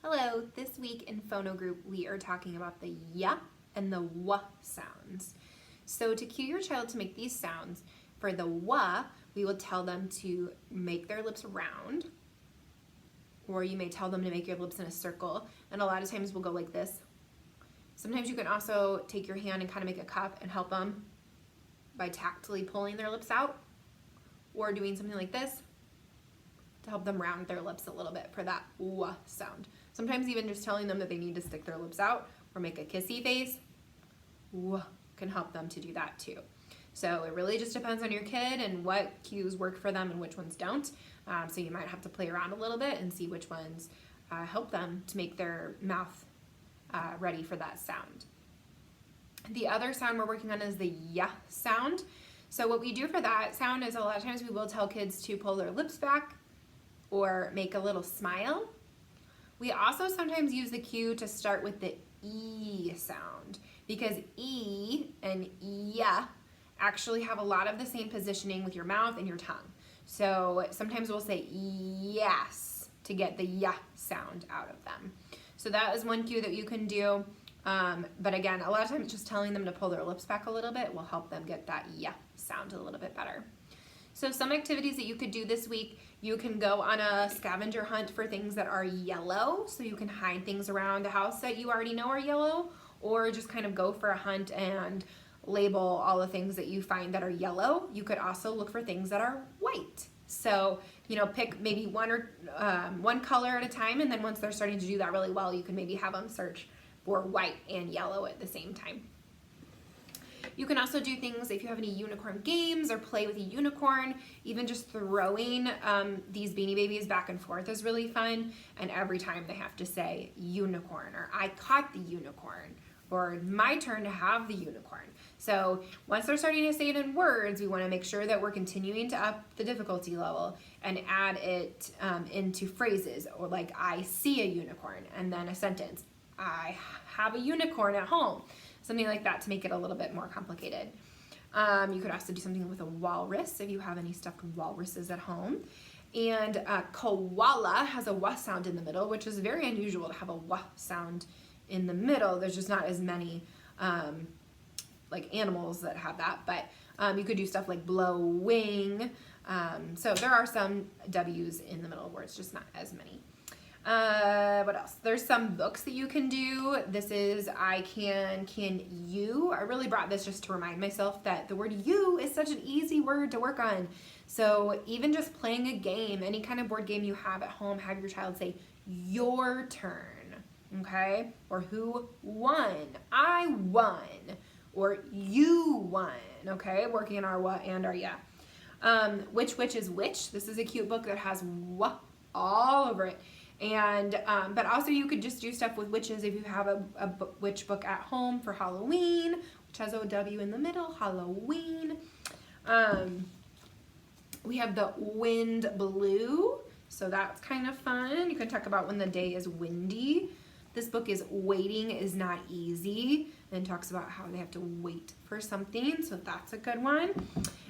Hello, this week in Phono Group we are talking about the y and the w sounds. So to cue your child to make these sounds, for the w, we will tell them to make their lips round, or you may tell them to make your lips in a circle, and a lot of times we'll go like this. Sometimes you can also take your hand and kind of make a cup and help them by tactily pulling their lips out, or doing something like this to help them round their lips a little bit for that w sound. Sometimes even just telling them that they need to stick their lips out or make a kissy face, w, can help them to do that too. So it really just depends on your kid and what cues work for them and which ones don't. So you might have to play around a little bit and see which ones help them to make their mouth ready for that sound. The other sound we're working on is the y sound. So what we do for that sound is a lot of times we will tell kids to pull their lips back or make a little smile. We also sometimes use the cue to start with the E sound, because E and Y actually have a lot of the same positioning with your mouth and your tongue. So sometimes we'll say yes to get the Y sound out of them. So that is one cue that you can do. But again, a lot of times just telling them to pull their lips back a little bit will help them get that Y sound a little bit better. So some activities that you could do this week, you can go on a scavenger hunt for things that are yellow, so you can hide things around the house that you already know are yellow, or just kind of go for a hunt and label all the things that you find that are yellow. You could also look for things that are white. So, you know, pick maybe one color at a time, and then once they're starting to do that really well, you can maybe have them search for white and yellow at the same time. You can also do things if you have any unicorn games or play with a unicorn. Even just throwing these Beanie Babies back and forth is really fun. And every time they have to say unicorn, or I caught the unicorn, or my turn to have the unicorn. So once they're starting to say it in words, we want to make sure that we're continuing to up the difficulty level and add it into phrases, or like I see a unicorn, and then a sentence. I have a unicorn at home. Something like that to make it a little bit more complicated. You could also do something with a walrus if you have any stuffed walruses at home. And koala has a w sound in the middle, which is very unusual to have a w sound in the middle. There's just not as many like animals that have that, but you could do stuff like blowing. So there are some W's in the middle of words, just not as many. What else? There's some books that you can do. This is I can you. I really brought this just to remind myself that the word you is such an easy word to work on. So even just playing a game, any kind of board game you have at home, have your child say your turn, okay? Or who won? I won. Or you won, okay? Working on our what and our yeah. Which is which. This is a cute book that has w all over it. And but also you could just do stuff with witches if you have a witch book at home for Halloween, which has a W in the middle, Halloween. We have the wind blew, so that's kind of fun. You can talk about when the day is windy. This book is Waiting is Not Easy, and talks about how they have to wait for something, so that's a good one.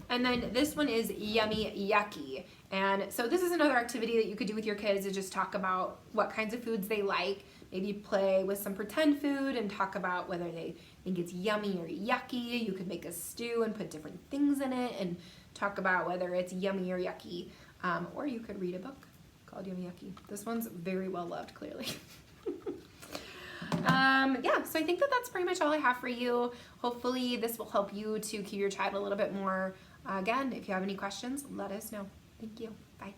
And then this one is Yummy Yucky. And so this is another activity that you could do with your kids, is just talk about what kinds of foods they like. Maybe play with some pretend food and talk about whether they think it's yummy or yucky. You could make a stew and put different things in it and talk about whether it's yummy or yucky. Or you could read a book called Yummy Yucky. This one's very well loved, clearly. Yeah, so I think that that's pretty much all I have for you. Hopefully this will help you to cue your child a little bit more. Again, if you have any questions, let us know. Thank you. Bye.